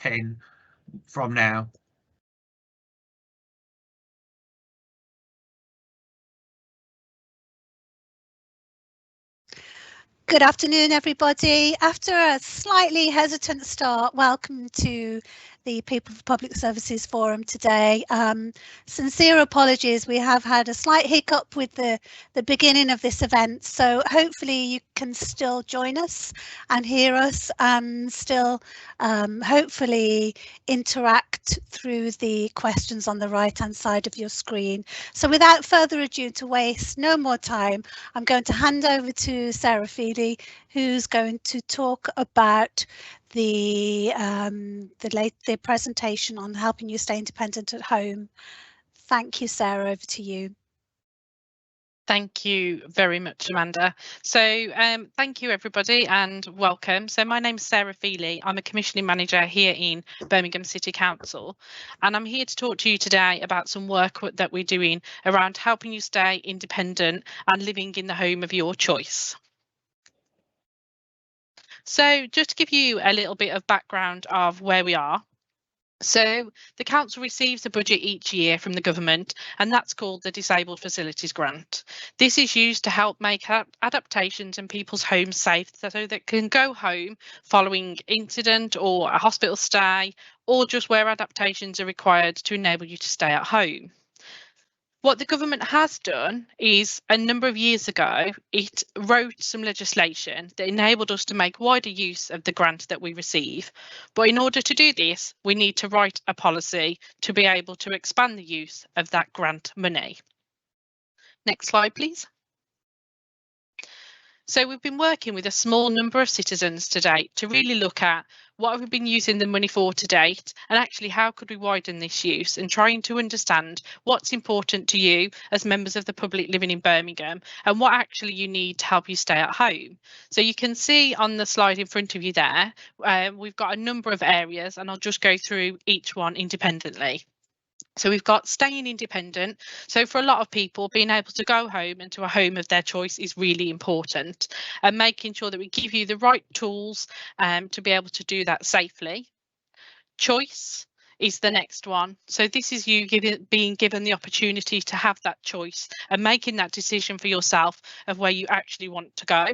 pen from now. Good afternoon, everybody. After a slightly hesitant start, welcome to the People for Public Services Forum today. Sincere apologies, we have had a slight hiccup with the beginning of this event, so hopefully you can still join us and hear us and still hopefully interact through the questions on the right-hand side of your screen. So without further ado, to waste no more time, I'm going to hand over to Sarah Feely, who's going to talk about the presentation on helping you stay independent at home. Thank you, Sarah. Over to you. Thank you very much, Amanda. So thank you, everybody, and welcome. So my name's Sarah Feely. I'm a commissioning manager here in Birmingham City Council, and I'm here to talk to you today about some work that we're doing around helping you stay independent and living in the home of your choice. So just to give you a little bit of background of where we are. So the council receives a budget each year from the government, and that's called the Disabled Facilities Grant. This is used to help make adaptations in people's homes safe so they can go home following incident or a hospital stay, or just where adaptations are required to enable you to stay at home. What the government has done is, a number of years ago, it wrote some legislation that enabled us to make wider use of the grant that we receive. But in order to do this, we need to write a policy to be able to expand the use of that grant money. Next slide, please. So we've been working with a small number of citizens to date to really look at what have we been using the money for to date, and actually how could we widen this use, and trying to understand what's important to you as members of the public living in Birmingham and what actually you need to help you stay at home. So you can see on the slide in front of you there, we've got a number of areas, and I'll just go through each one independently. So we've got staying independent. So for a lot of people, being able to go home into a home of their choice is really important, and making sure that we give you the right tools to be able to do that safely. Choice is the next one. So this is you being given the opportunity to have that choice and making that decision for yourself of where you actually want to go.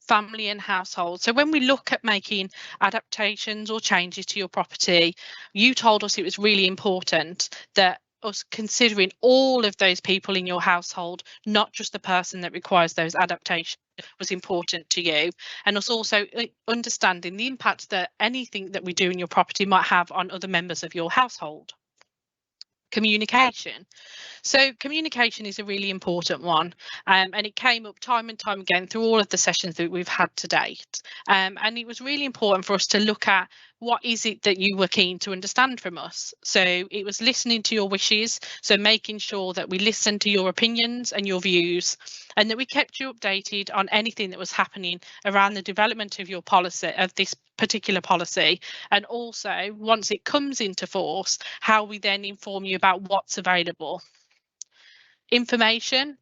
Family and household. So when we look at making adaptations or changes to your property, you told us it was really important that us considering all of those people in your household, not just the person that requires those adaptations, was important to you, and us also understanding the impact that anything that we do in your property might have on other members of your household. Communication. So communication is a really important one, and it came up time and time again through all of the sessions that we've had to date, and it was really important for us to look at what is it that you were keen to understand from us. So it was listening to your wishes, so making sure that we listened to your opinions and your views, and that we kept you updated on anything that was happening around the development of your policy, of this particular policy, and also once it comes into force, how we then inform you about what's available. Information.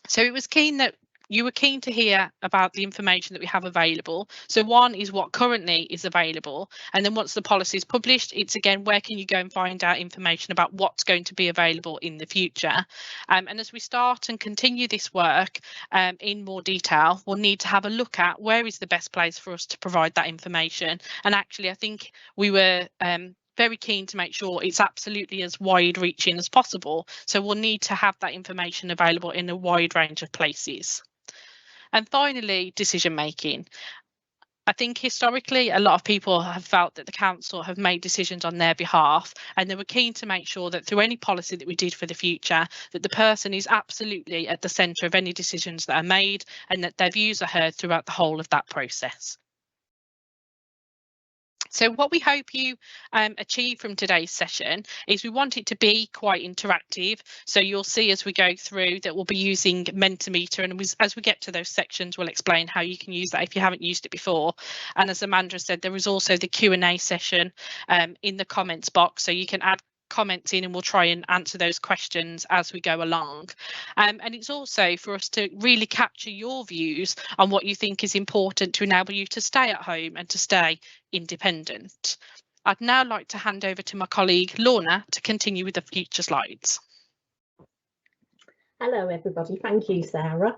So it was keen that you were keen to hear about the information that we have available. So one is what currently is available, and then once the policy is published, it's again, where can you go and find out information about what's going to be available in the future. And as we start and continue this work in more detail, we'll need to have a look at where is the best place for us to provide that information. And actually, I think we were very keen to make sure it's absolutely as wide reaching as possible. So we'll need to have that information available in a wide range of places. And finally, decision making. I think historically, a lot of people have felt that the council have made decisions on their behalf, and they were keen to make sure that through any policy that we did for the future, that the person is absolutely at the centre of any decisions that are made, and that their views are heard throughout the whole of that process. So what we hope you achieve from today's session is we want it to be quite interactive. So you'll see as we go through that we'll be using Mentimeter, and as we get to those sections, we'll explain how you can use that if you haven't used it before. And as Amanda said, there is also the Q&A session in the comments box, so you can add comments in and we'll try and answer those questions as we go along. And it's also for us to really capture your views on what you think is important to enable you to stay at home and to stay independent. I'd now like to hand over to my colleague Lorna to continue with the future slides. Hello everybody, thank you Sarah.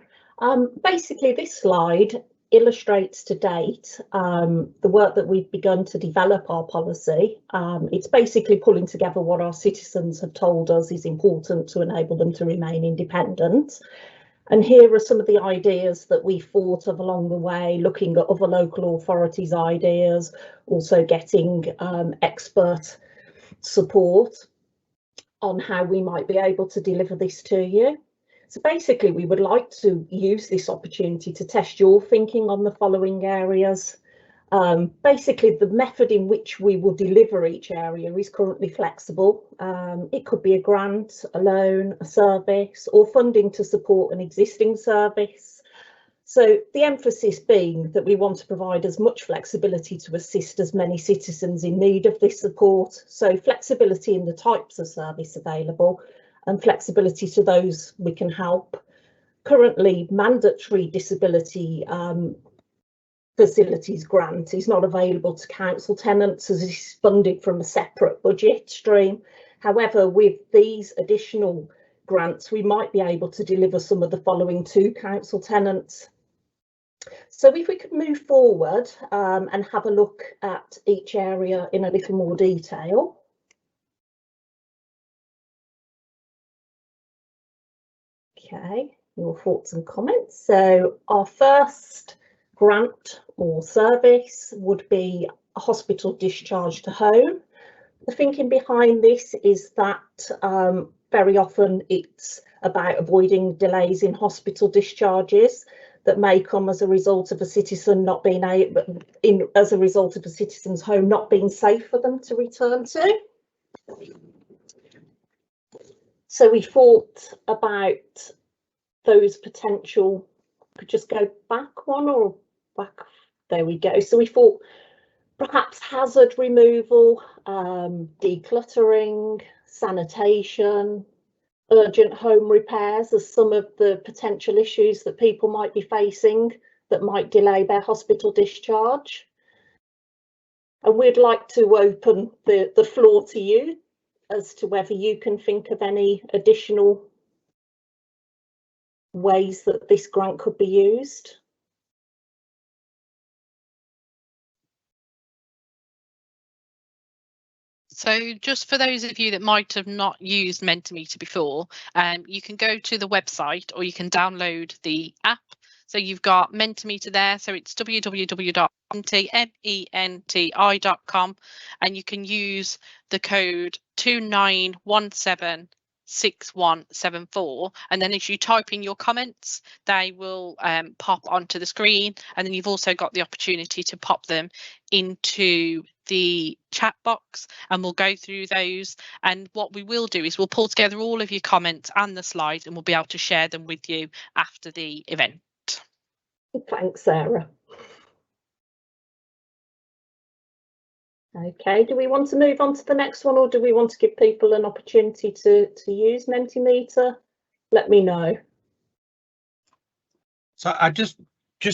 Basically this slide illustrates to date the work that we've begun to develop our policy. It's basically pulling together what our citizens have told us is important to enable them to remain independent. And here are some of the ideas that we thought of along the way, looking at other local authorities' ideas, also getting expert support on how we might be able to deliver this to you. So basically, we would like to use this opportunity to test your thinking on the following areas. Basically, the method in which we will deliver each area is currently flexible. It could be a grant, a loan, a service, or funding to support an existing service. So the emphasis being that we want to provide as much flexibility to assist as many citizens in need of this support. So flexibility in the types of service available and flexibility to those we can help. Currently, mandatory disability facilities grant is not available to council tenants as it is funded from a separate budget stream. However, with these additional grants, we might be able to deliver some of the following to council tenants. So if we could move forward and have a look at each area in a little more detail. Okay, your thoughts and comments. So our first grant or service would be a hospital discharge to home. The thinking behind this is that very often it's about avoiding delays in hospital discharges that may come as a result of a citizen not being able, as a result of a citizen's home not being safe for them to return to. So we thought about those potential, could just go back one or back, there we go. So we thought perhaps hazard removal, decluttering, sanitation, urgent home repairs as some of the potential issues that people might be facing that might delay their hospital discharge. And we'd like to open the floor to you as to whether you can think of any additional ways that this grant could be used. So just for those of you that might have not used Mentimeter before, you can go to the website or you can download the app. So you've got Mentimeter there, so it's www.menti.com, and you can use the code 29176174, and then if you type in your comments, they will pop onto the screen, and then you've also got the opportunity to pop them into the chat box, and we'll go through those. And what we will do is we'll pull together all of your comments and the slides, and we'll be able to share them with you after the event. Thanks, Sarah. Okay, do we want to move on to the next one, or do we want to give people an opportunity to use Mentimeter? Let me know. So I just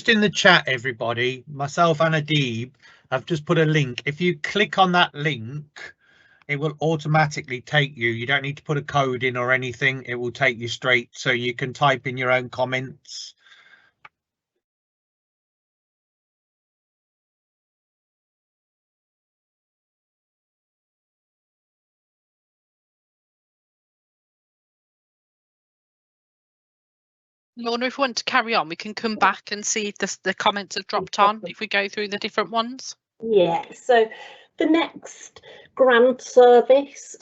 in the chat, everybody, myself and Adib have just put a link. If you click on that link, it will automatically take you. You don't need to put a code in or anything. It will take you straight, so you can type in your own comments. Lorna, if we want to carry on, we can come back and see if the comments have dropped on if we go through the different ones. Yeah, so the next grant service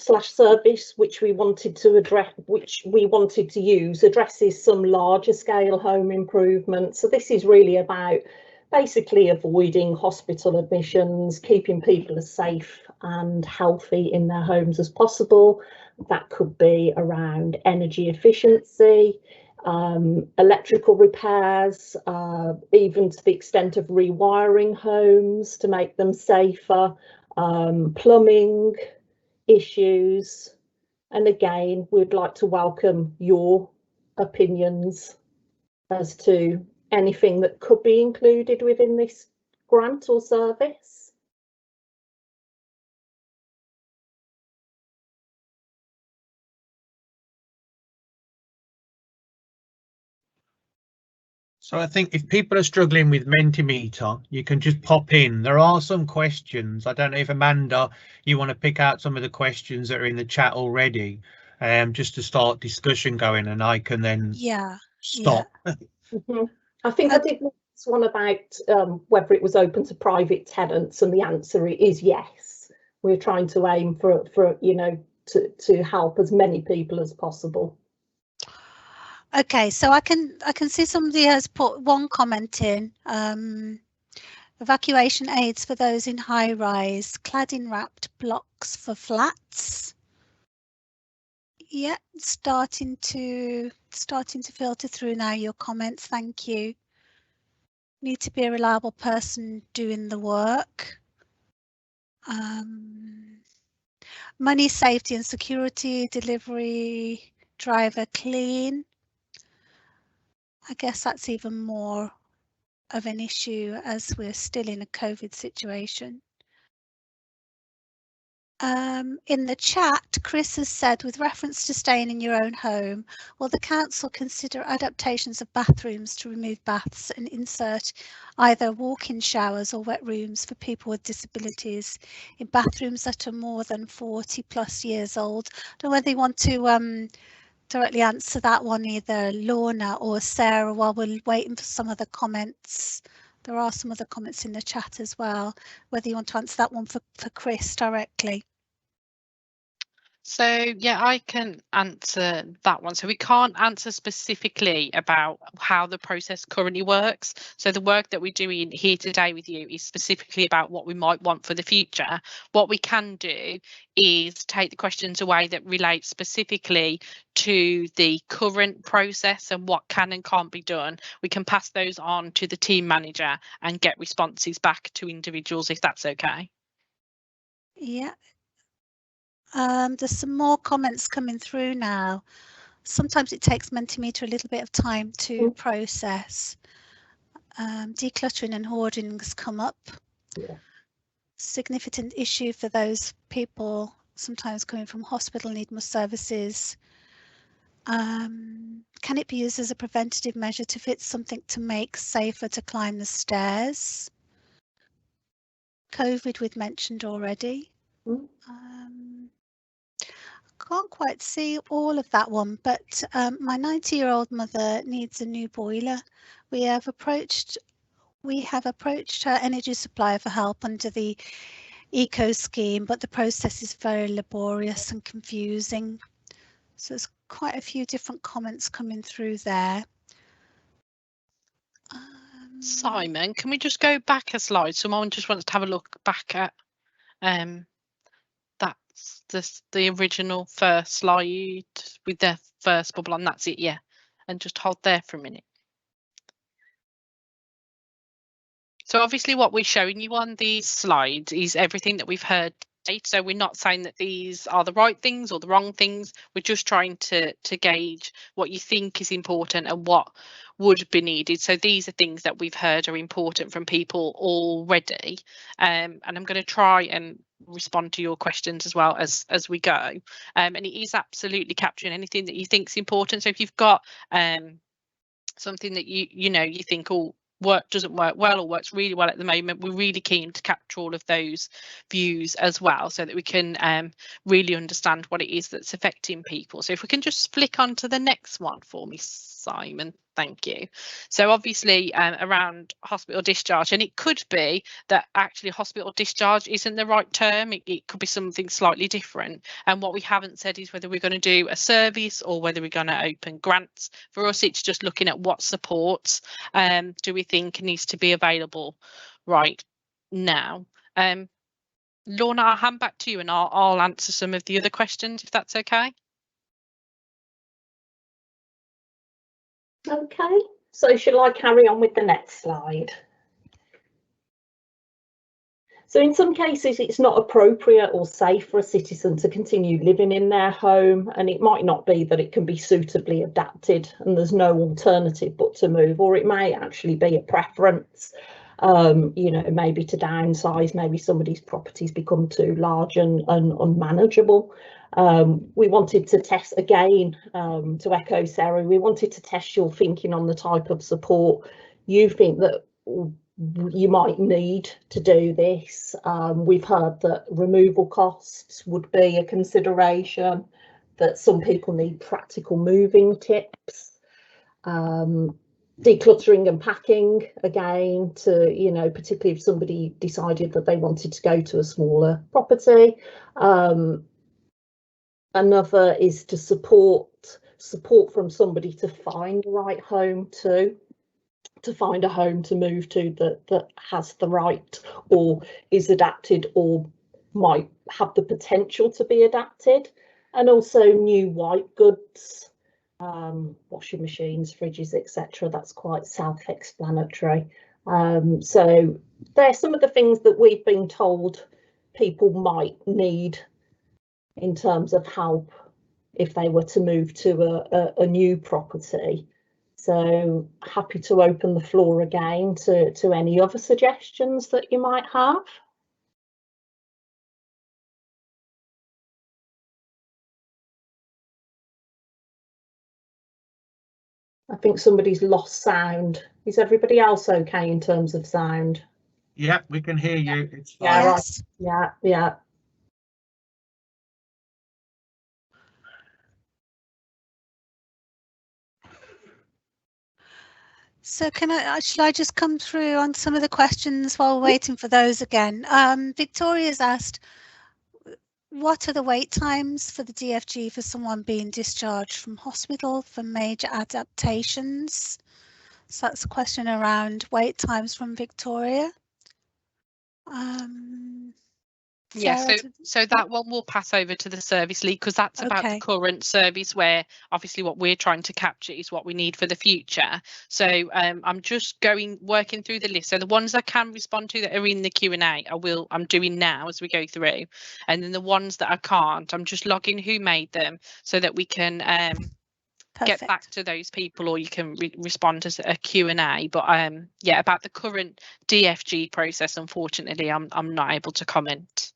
which we wanted to address, which we wanted to use, addresses some larger scale home improvements. So this is really about basically avoiding hospital admissions, keeping people as safe and healthy in their homes as possible. That could be around energy efficiency, electrical repairs, even to the extent of rewiring homes to make them safer, plumbing issues, And again, we'd like to welcome your opinions as to anything that could be included within this grant or service. So I think if people are struggling with Mentimeter, you can just pop in. There are some questions. I don't know if Amanda, you want to pick out some of the questions that are in the chat already, just to start discussion going, and I can then stop. I think I did one about whether it was open to private tenants, and the answer is yes. We're trying to aim for you know, to help as many people as possible. Okay, so I can see somebody has put one comment in. Evacuation aids for those in high rise, cladding wrapped blocks for flats. Yeah, starting to filter through now, your comments. Thank you. Need to be a reliable person doing the work. Money, safety and security, delivery, driver clean. I guess that's even more of an issue as we're still in a COVID situation. In the chat, Chris has said, with reference to staying in your own home, will the council consider adaptations of bathrooms to remove baths and insert either walk-in showers or wet rooms for people with disabilities in bathrooms that are more than 40+ years old? I don't know whether you want to directly answer that one, either Lorna or Sarah, while we're waiting for some of the comments. There are some other comments in the chat as well, whether you want to answer that one for Chris directly. So yeah, I can answer that one. So we can't answer specifically about how the process currently works. So the work that we're doing here today with you is specifically about what we might want for the future. What we can do is take the questions away that relate specifically to the current process and what can and can't be done. We can pass those on to the team manager and get responses back to individuals, if that's okay. Yeah. There's some more comments coming through now. Sometimes it takes Mentimeter a little bit of time to process. Decluttering and hoarding has come up. Yeah. Significant issue for those people sometimes coming from hospital, need more services. Can it be used as a preventative measure to fit something to make safer to climb the stairs? COVID we've mentioned already. Can't quite see all of that one, but my 90-year-old mother needs a new boiler. We have approached her energy supplier for help under the eco scheme, but the process is very laborious and confusing. So there's quite a few different comments coming through there. Simon, can we just go back a slide? Someone just wants to have a look back at that's the original first slide with the first bubble on. That's it, yeah. And just hold there for a minute. So obviously what we're showing you on these slides is everything that we've heard. So we're not saying that these are the right things or the wrong things. We're just trying to gauge what you think is important and what would be needed. So these are things that we've heard are important from people already. And I'm going to try and respond to your questions as well as we go. And it is absolutely capturing anything that you think is important. So if you've got something that you think, oh, doesn't work well or works really well at the moment, we're really keen to capture all of those views as well so that we can really understand what it is that's affecting people. So if we can just flick on to the next one for me, Simon. Thank you. So obviously around hospital discharge, and it could be that actually hospital discharge isn't the right term. It could be something slightly different. And what we haven't said is whether we're going to do a service or whether we're going to open grants. For us, it's just looking at what supports do we think needs to be available right now. Lorna, I'll hand back to you and I'll answer some of the other questions if that's okay. Okay, so shall I carry on with the next slide? So in some cases, it's not appropriate or safe for a citizen to continue living in their home, and it might not be that it can be suitably adapted and there's no alternative but to move, or it may actually be a preference, you know, maybe to downsize, maybe somebody's properties become too large and unmanageable. We wanted to test again, to echo Sarah, we wanted to test your thinking on the type of support you think that you might need to do this. We've heard that removal costs would be a consideration, that some people need practical moving tips, decluttering and packing again, to, you know, particularly if somebody decided that they wanted to go to a smaller property. Another is to support from somebody to find the right home to find a home to move to that has the right or is adapted or might have the potential to be adapted. And also new white goods, washing machines, fridges, etc. That's quite self-explanatory. So they're some of the things that we've been told people might need in terms of help if they were to move to a new property. So happy to open the floor again to any other suggestions that you might have. I think somebody's lost sound. Is everybody else okay in terms of sound? Yeah, we can hear you. It's fine. Yeah, Yes. right. Yeah. So shall I just come through on some of the questions while we're waiting for those again? Victoria's asked, what are the wait times for the DFG for someone being discharged from hospital for major adaptations? So that's a question around wait times from Victoria. Yeah, so that one will pass over to the service lead, because that's about the current service, where obviously what we're trying to capture is what we need for the future. So I'm just working through the list. So the ones I can respond to that are in the Q&A, I'm doing now as we go through, and then the ones that I can't, I'm just logging who made them so that we can get back to those people, or you can respond as a Q&A. But yeah, about the current DFG process, unfortunately, I'm not able to comment.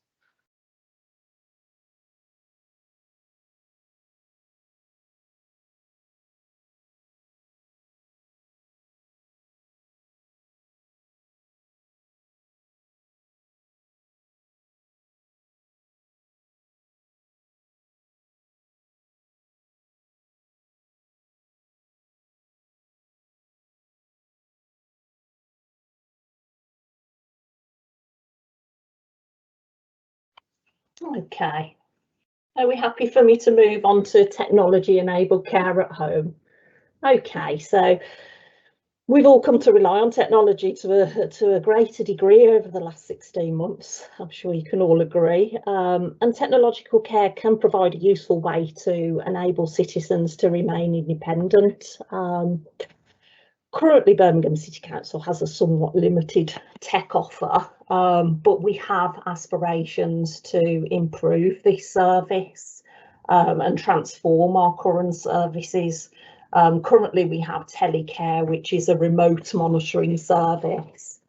Okay. Are we happy for me to move on to technology enabled care at home? Okay, so we've all come to rely on technology to a greater degree over the last 16 months. I'm sure you can all agree. And technological care can provide a useful way to enable citizens to remain independent. Currently, Birmingham City Council has a somewhat limited tech offer, but we have aspirations to improve this service and transform our current services. Currently, we have telecare, which is a remote monitoring service,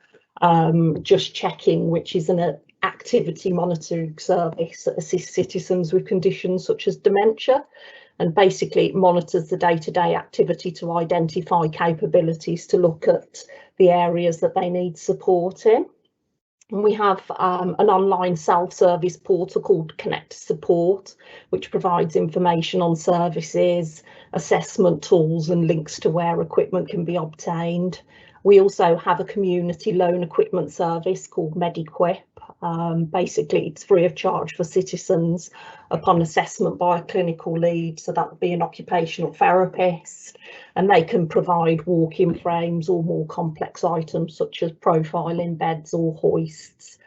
just checking, which is an activity monitoring service that assists citizens with conditions such as dementia. And basically it monitors the day-to-day activity to identify capabilities to look at the areas that they need support in. And we have an online self-service portal called Connect Support, which provides information on services, assessment tools and links to where equipment can be obtained. We also have a community loan equipment service called MediQuip. Basically, it's free of charge for citizens upon assessment by a clinical lead. So that would be an occupational therapist, and they can provide walk-in frames or more complex items such as profiling beds or hoists.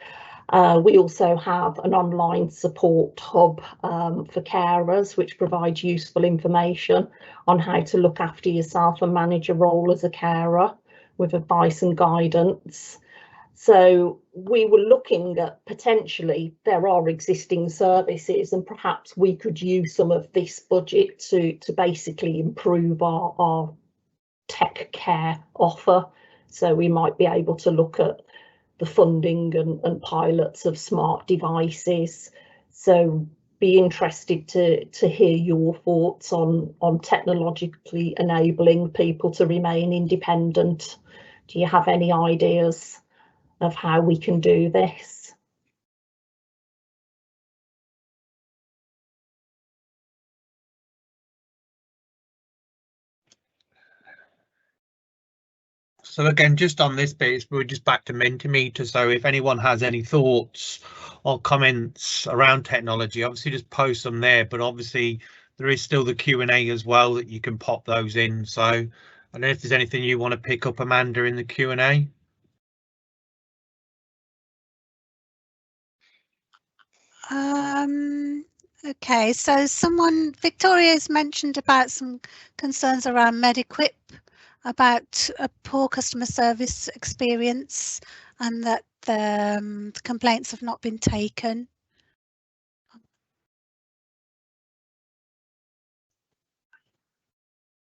We also have an online support hub for carers, which provides useful information on how to look after yourself and manage a role as a carer with advice and guidance. So we were looking at potentially there are existing services, and perhaps we could use some of this budget to basically improve our tech care offer. So we might be able to look at the funding and pilots of smart devices. So be interested to hear your thoughts on technologically enabling people to remain independent. Do you have any ideas of how we can do this? So again, just on this bit, we're just back to Mentimeter. So if anyone has any thoughts or comments around technology, obviously just post them there. But obviously there is still the Q&A as well that you can pop those in. So I don't know if there's anything you want to pick up, Amanda, in the Q&A. Okay, so Victoria's mentioned about some concerns around MediQuip, about a poor customer service experience, and that the complaints have not been taken.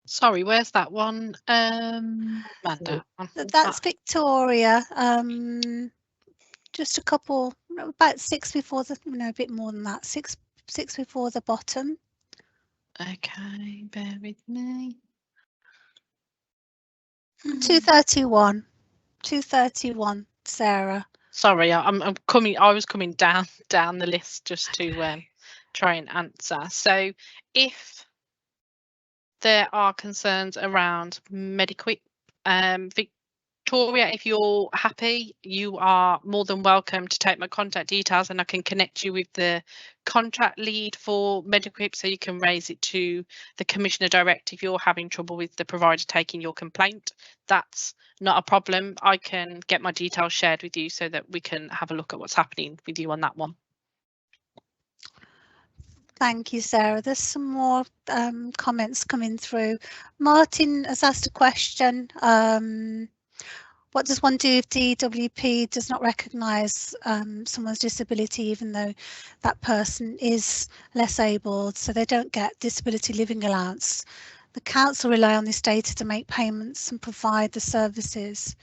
Sorry, where's that one? Amanda. That's Victoria. Just a couple, about 6 before the, no, a bit more than that, six before the bottom. Okay, bear with me. 231, 231, Sarah. Sorry, I'm coming. I was coming down the list just to try and answer. So, if there are concerns around MediQuip, Victoria, if you're happy, you are more than welcome to take my contact details, and I can connect you with the contract lead for MediQuip, so you can raise it to the Commissioner Direct if you're having trouble with the provider taking your complaint. That's not a problem. I can get my details shared with you so that we can have a look at what's happening with you on that one. Thank you, Sarah. There's some more comments coming through. Martin has asked a question. What does one do if DWP does not recognise someone's disability, even though that person is less abled, so they don't get disability living allowance? The council rely on this data to make payments and provide the services,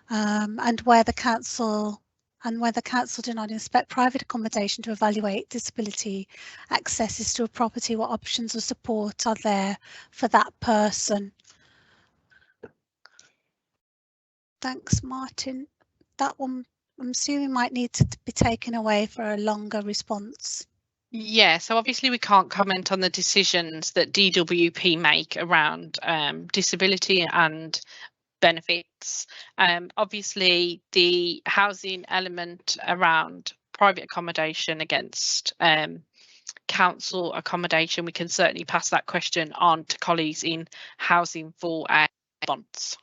and where the council do not inspect private accommodation to evaluate disability accesses to a property, what options of support are there for that person? Thanks, Martin. That one, I'm assuming, might need to be taken away for a longer response. Yeah, so obviously we can't comment on the decisions that DWP make around disability and benefits. Obviously, the housing element around private accommodation against council accommodation, we can certainly pass that question on to colleagues in housing for a response.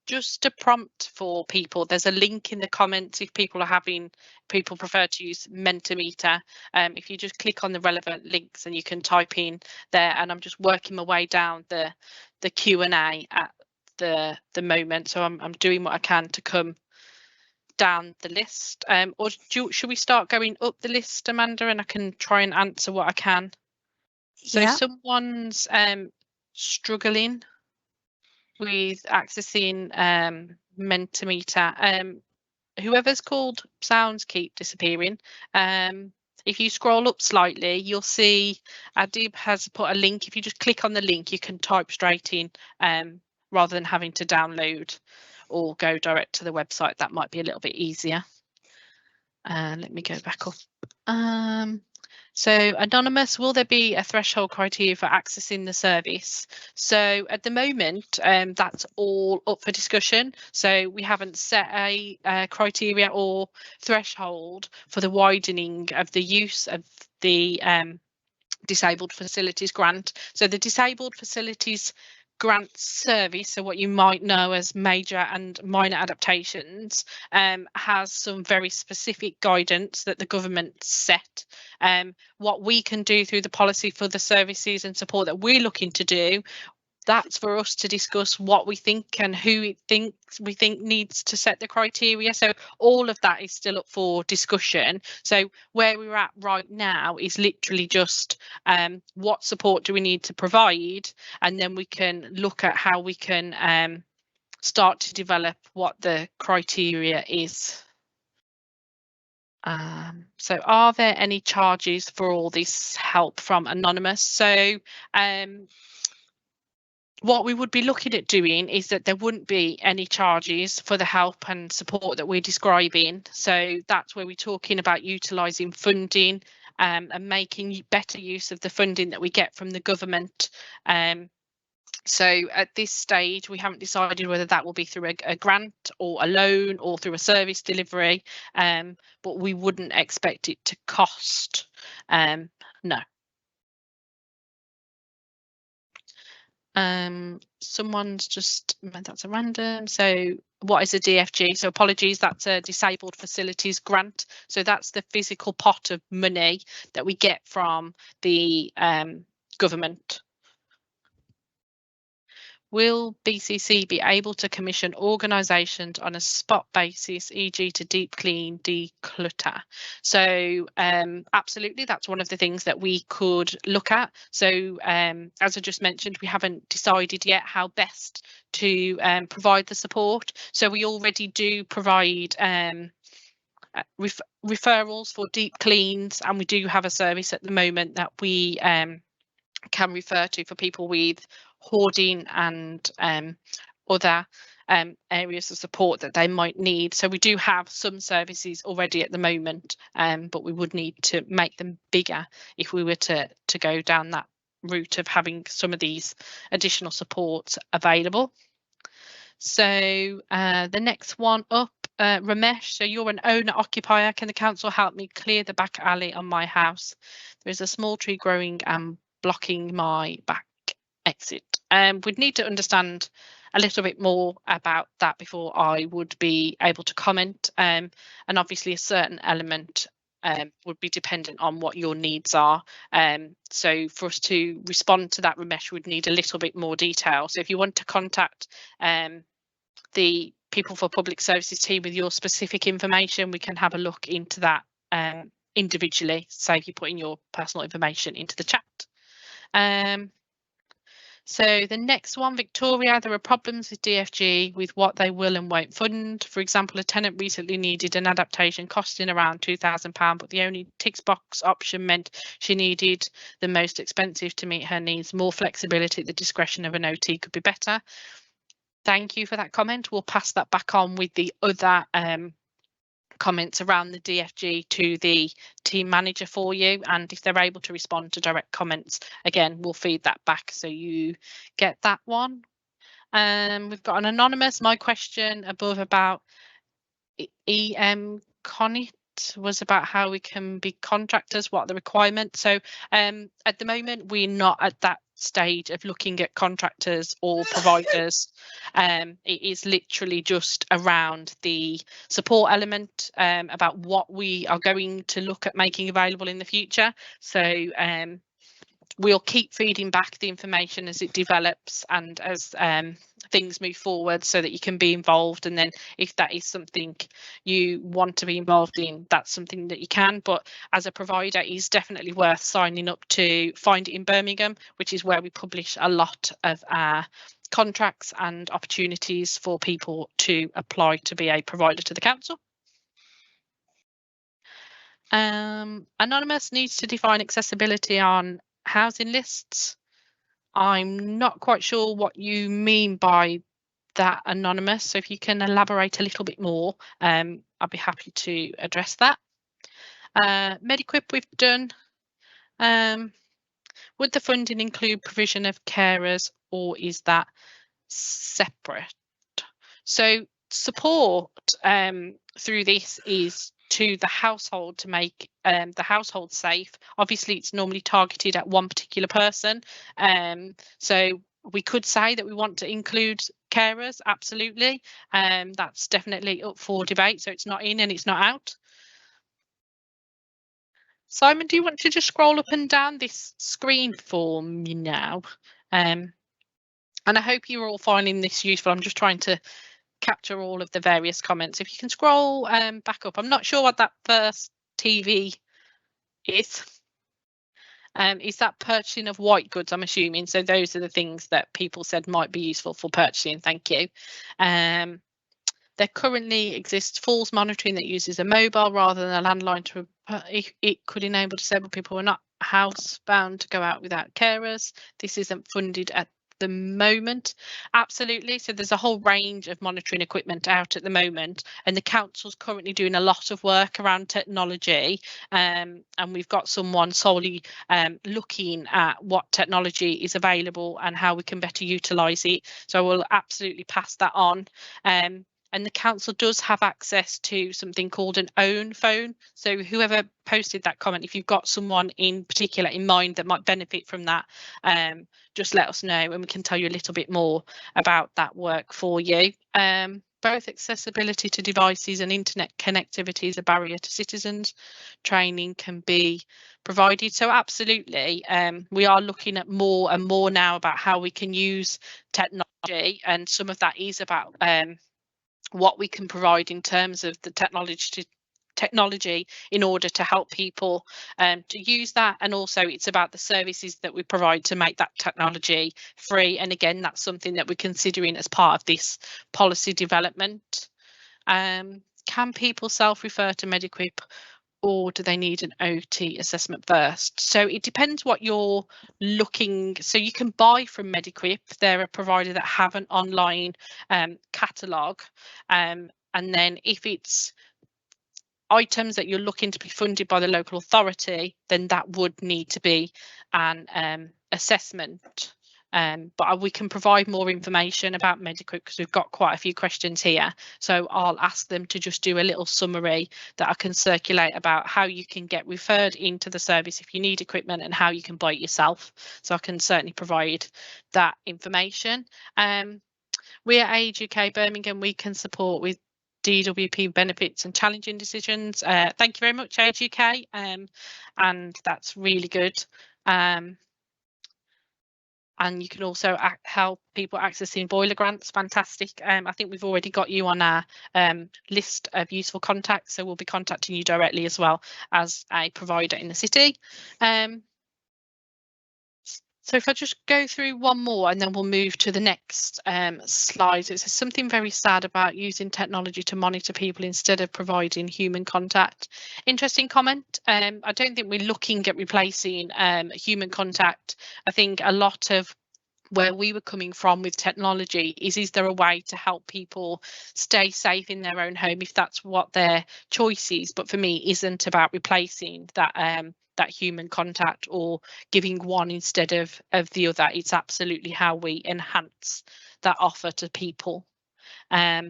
Just a prompt for people, there's a link in the comments if people prefer to use Mentimeter. If you just click on the relevant links and you can type in there, and I'm just working my way down the Q&A at the moment, so I'm doing what I can to come down the list. Or should we start going up the list, Amanda, and I can try and answer what I can? So yeah. Someone's struggling with accessing Mentimeter. Whoever's called sounds keep disappearing. If you scroll up slightly, you'll see Adib has put a link. If you just click on the link, you can type straight in rather than having to download or go direct to the website. That might be a little bit easier. Let me go back up. So anonymous, will there be a threshold criteria for accessing the service? So at the moment, that's all up for discussion. So we haven't set a criteria or threshold for the widening of the use of the disabled facilities grant. So the disabled facilities grant service, so what you might know as major and minor adaptations, has some very specific guidance that the government set. What we can do through the policy for the services and support that we're looking to do, that's for us to discuss what we think and who we think needs to set the criteria. So all of that is still up for discussion. So where we're at right now is literally just what support do we need to provide, and then we can look at how we can start to develop what the criteria is. So are there any charges for all this help from Anonymous? So what we would be looking at doing is that there wouldn't be any charges for the help and support that we're describing. So that's where we're talking about utilising funding and making better use of the funding that we get from the government. So at this stage, we haven't decided whether that will be through a grant or a loan or through a service delivery, but we wouldn't expect it to cost. No. Someone's just, that's a random. So what is a DFG? So apologies, that's a disabled facilities grant. So that's the physical pot of money that we get from the government. Will BCC be able to commission organisations on a spot basis, e.g. to deep clean, declutter? So absolutely, that's one of the things that we could look at. So as I just mentioned, we haven't decided yet how best to provide the support. So we already do provide referrals for deep cleans, and we do have a service at the moment that we can refer to for people with hoarding and other areas of support that they might need. So we do have some services already at the moment, but we would need to make them bigger if we were to go down that route of having some of these additional supports available. So the next one up, Ramesh, so you're an owner occupier. Can the council help me clear the back alley on my house? There is a small tree growing and blocking my back exit. We'd need to understand a little bit more about that before I would be able to comment, and obviously a certain element would be dependent on what your needs are. So for us to respond to that, Ramesh, would need a little bit more detail. So if you want to contact the People for Public Services team with your specific information, we can have a look into that individually. So if you put in your personal information into the chat. So the next one, Victoria, there are problems with DFG with what they will and won't fund. For example, a tenant recently needed an adaptation costing around £2,000, but the only tick box option meant she needed the most expensive to meet her needs. More flexibility at the discretion of an OT could be better. Thank you for that comment. We'll pass that back on with the other comments around the DFG to the team manager for you, and if they're able to respond to direct comments, again, we'll feed that back so you get that one. We've got an anonymous. My question above about Conit was about how we can be contractors, what are the requirements. So at the moment we're not at that stage of looking at contractors or providers. It is literally just around the support element, about what we are going to look at making available in the future. So we'll keep feeding back the information as it develops and as things move forward, so that you can be involved, and then if that is something you want to be involved in, that's something that you can. But as a provider, it is definitely worth signing up to Find It in Birmingham, which is where we publish a lot of our contracts and opportunities for people to apply to be a provider to the council. Anonymous needs to define accessibility on housing lists. I'm not quite sure what you mean by that, Anonymous, so if you can elaborate a little bit more, I'd be happy to address that. Mediquip we've done. Would the funding include provision of carers, or is that separate? So support through this is to the household to make the household safe. Obviously it's normally targeted at one particular person, so we could say that we want to include carers, absolutely. That's definitely up for debate, so it's not in and it's not out. Simon, do you want to just scroll up and down this screen for me now? And I hope you're all finding this useful. I'm just trying to capture all of the various comments. If you can scroll back up, I'm not sure what that first TV is. Is that purchasing of white goods, I'm assuming? So those are the things that people said might be useful for purchasing. Thank you. There currently exists falls monitoring that uses a mobile rather than a landline. To it could enable disabled people who are not housebound to go out without carers. This isn't funded at the moment. Absolutely. So there's a whole range of monitoring equipment out at the moment, and the council's currently doing a lot of work around technology, and we've got someone solely looking at what technology is available and how we can better utilise it. So we'll absolutely pass that on. And the council does have access to something called an own phone. So whoever posted that comment, if you've got someone in particular in mind that might benefit from that, just let us know and we can tell you a little bit more about that work for you. Both accessibility to devices and internet connectivity is a barrier to citizens. Training can be provided. So absolutely, we are looking at more and more now about how we can use technology, and some of that is about what we can provide in terms of the technology in order to help people to use that, and also it's about the services that we provide to make that technology free. And again, that's something that we're considering as part of this policy development. Can people self-refer to Medicwip, or do they need an OT assessment first? So it depends what you're looking. So you can buy from Medicwip. They're a provider that have an online catalogue, and then if it's items that you're looking to be funded by the local authority, then that would need to be an assessment. But we can provide more information about Medicwip because we've got quite a few questions here. So I'll ask them to just do a little summary that I can circulate about how you can get referred into the service if you need equipment and how you can buy it yourself. So I can certainly provide that information. We're Age UK Birmingham. We can support with DWP benefits and challenging decisions. Thank you very much, Age UK, and that's really good. And you can also help people accessing boiler grants. Fantastic. I think we've already got you on our list of useful contacts, so we'll be contacting you directly as well as a provider in the city. So if I just go through one more and then we'll move to the next slide. It says something very sad about using technology to monitor people instead of providing human contact. Interesting comment. I don't think we're looking at replacing human contact. I think a lot of where we were coming from with technology is there a way to help people stay safe in their own home if that's what their choice is? But for me, it isn't about replacing that human contact or giving one instead of the other. It's absolutely how we enhance that offer to people. How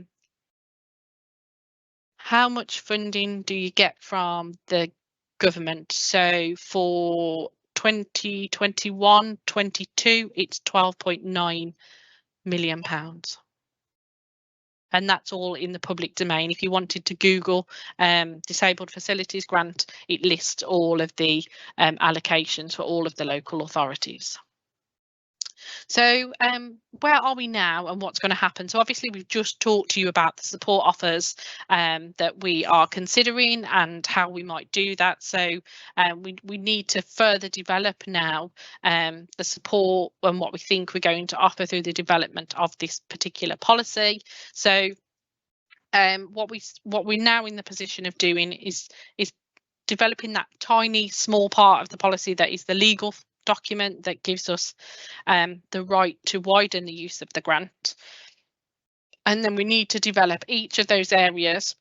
much funding do you get from the government? So for 2021-22, it's £12.9 million. And that's all in the public domain. If you wanted to Google disabled facilities grant, it lists all of the allocations for all of the local authorities. So where are we now and what's going to happen? So obviously we've just talked to you about the support offers that we are considering and how we might do that. So we need to further develop now the support and what we think we're going to offer through the development of this particular policy. So what we're now in the position of doing is developing that tiny small part of the policy that is the legal document that gives us the right to widen the use of the grant. And then we need to develop each of those areas.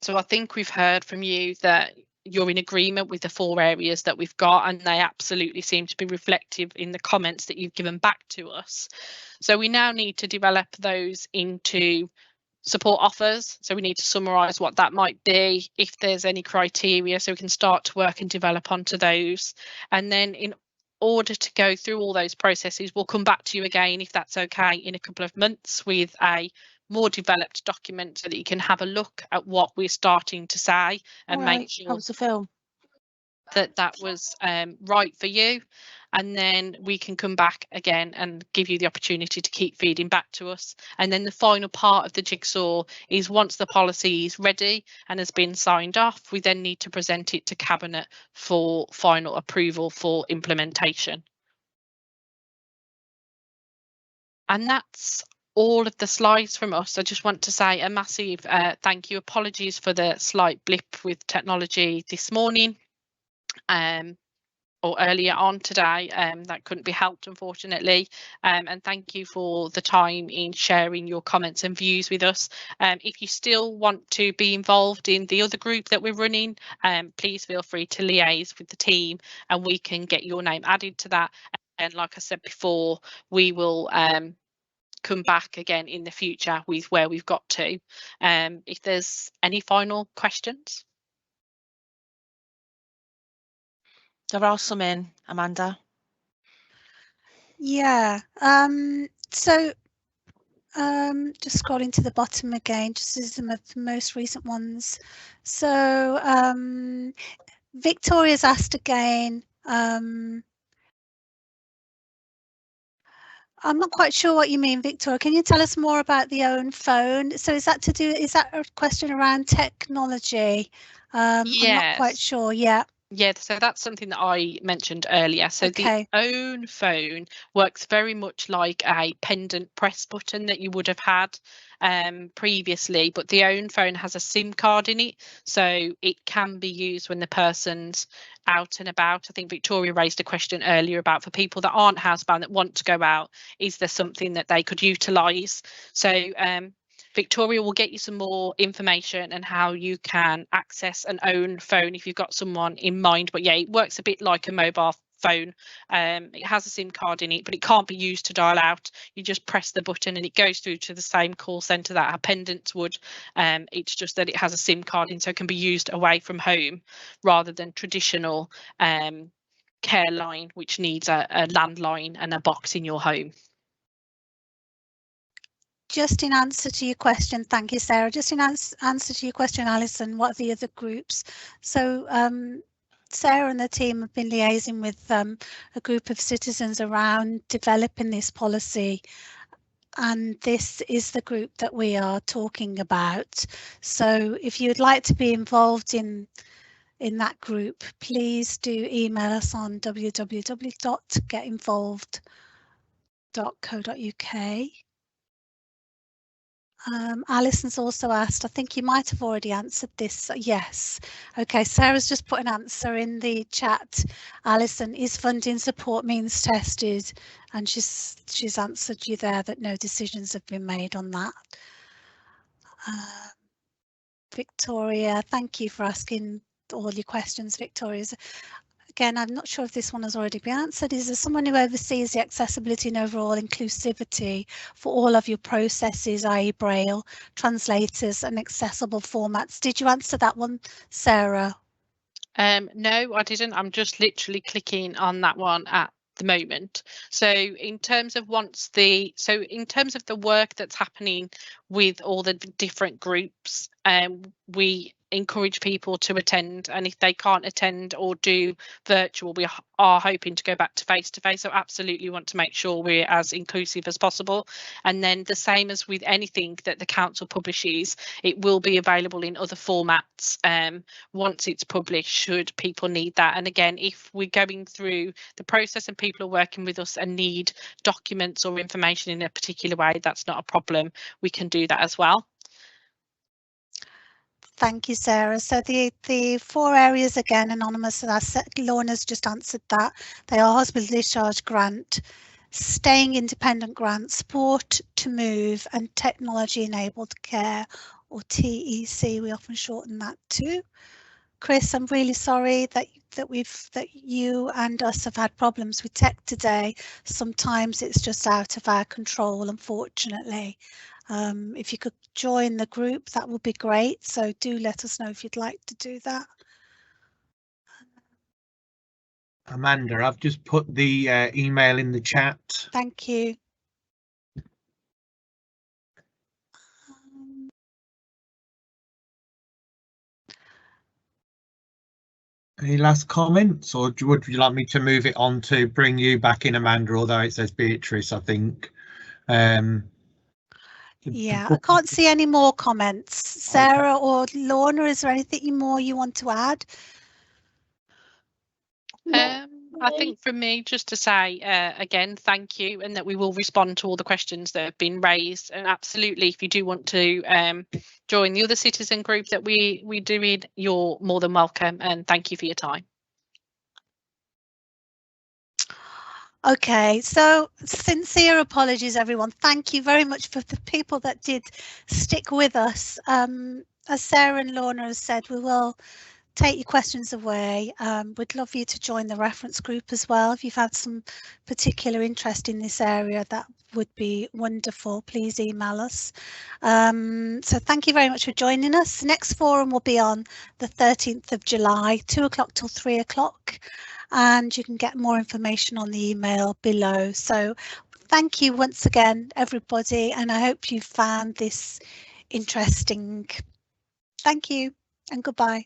So I think we've heard from you that you're in agreement with the 4 areas that we've got, and they absolutely seem to be reflective in the comments that you've given back to us. So we now need to develop those into support offers. So we need to summarise what that might be, if there's any criteria, so we can start to work and develop onto those. And then in order to go through all those processes, we'll come back to you again, if that's okay, in a couple of months with a more developed document so that you can have a look at what we're starting to say and make sure. That was the film. that that was right for you, and then we can come back again and give you the opportunity to keep feeding back to us. And then the final part of the jigsaw is, once the policy is ready and has been signed off, we then need to present it to Cabinet for final approval for implementation. And that's all of the slides from us. I just want to say a massive thank you. Apologies for the slight blip with technology this morning or earlier on today. That couldn't be helped, unfortunately. And thank you for the time in sharing your comments and views with us. If you still want to be involved in the other group that we're running, please feel free to liaise with the team and we can get your name added to that. And like I said before, we will come back again in the future with where we've got to. If there's any final questions. There are some in, Amanda. Yeah, so just scrolling to the bottom again, just as some of the most recent ones. So Victoria's asked again, I'm not quite sure what you mean, Victoria. Can you tell us more about the own phone? So is that a question around technology? I'm not quite sure. Yeah. Yeah, so that's something that I mentioned earlier. So Okay. the own phone works very much like a pendant press button that you would have had previously, but the own phone has a SIM card in it, so it can be used when the person's out and about. I think Victoria raised a question earlier about, for people that aren't housebound that want to go out, is there something that they could utilise? So Victoria will get you some more information on how you can access an own phone if you've got someone in mind. But yeah, it works a bit like a mobile phone. It has a SIM card in it, but it can't be used to dial out. You just press the button and it goes through to the same call centre that our pendants would. It's just that it has a SIM card in, so it can be used away from home rather than traditional care line, which needs a landline and a box in your home. Just in answer to your question, thank you, Sarah. Just in answer to your question, Alison, what are the other groups? So Sarah and the team have been liaising with a group of citizens around developing this policy, and this is the group that we are talking about. So if you'd like to be involved in that group, please do email us on www.getinvolved.co.uk. Alison's also asked, I think you might have already answered this. Yes. Okay, Sarah's just put an answer in the chat. Alison, is funding support means tested? And she's answered you there that no decisions have been made on that. Victoria, thank you for asking all your questions, Victoria. Again, I'm not sure if this one has already been answered. Is there someone who oversees the accessibility and overall inclusivity for all of your processes, i.e. Braille, translators and accessible formats? Did you answer that one, Sarah? No, I didn't. I'm just literally clicking on that one at the moment. So in terms of in terms of the work that's happening with all the different groups, we encourage people to attend, and if they can't attend or do virtual, we are hoping to go back to face. So absolutely want to make sure we're as inclusive as possible. And then the same as with anything that the council publishes, it will be available in other formats once it's published, should people need that. And again, if we're going through the process and people are working with us and need documents or information in a particular way, that's not a problem. We can do that as well. Thank you, Sarah. So the 4 areas, again, anonymous, and Lorna's just answered that. They are hospital discharge grant, staying independent grant, support to move, and technology enabled care, or TEC. We often shorten that too. Chris, I'm really sorry that you and us have had problems with tech today. Sometimes it's just out of our control, unfortunately. If you could join the group, that would be great. So do let us know if you'd like to do that. Amanda, I've just put the email in the chat. Thank you. Any last comments, or would you like me to move it on to bring you back in, Amanda, although it says Beatrice, I think. Yeah, I can't see any more comments. Sarah or Lorna, is there anything more you want to add? I think for me, just to say again, thank you, and that we will respond to all the questions that have been raised. And absolutely, if you do want to join the other citizen group that we're doing, you're more than welcome. And thank you for your time. Okay, so sincere apologies, everyone. Thank you very much for the people that did stick with us. As Sarah and Lorna have said, we will take your questions away. We'd love you to join the reference group as well. If you've had some particular interest in this area, that would be wonderful. Please email us. So thank you very much for joining us. The next forum will be on the 13th of July, 2 o'clock till 3 o'clock. And you can get more information on the email below. So thank you once again, everybody, and I hope you found this interesting. Thank you and goodbye.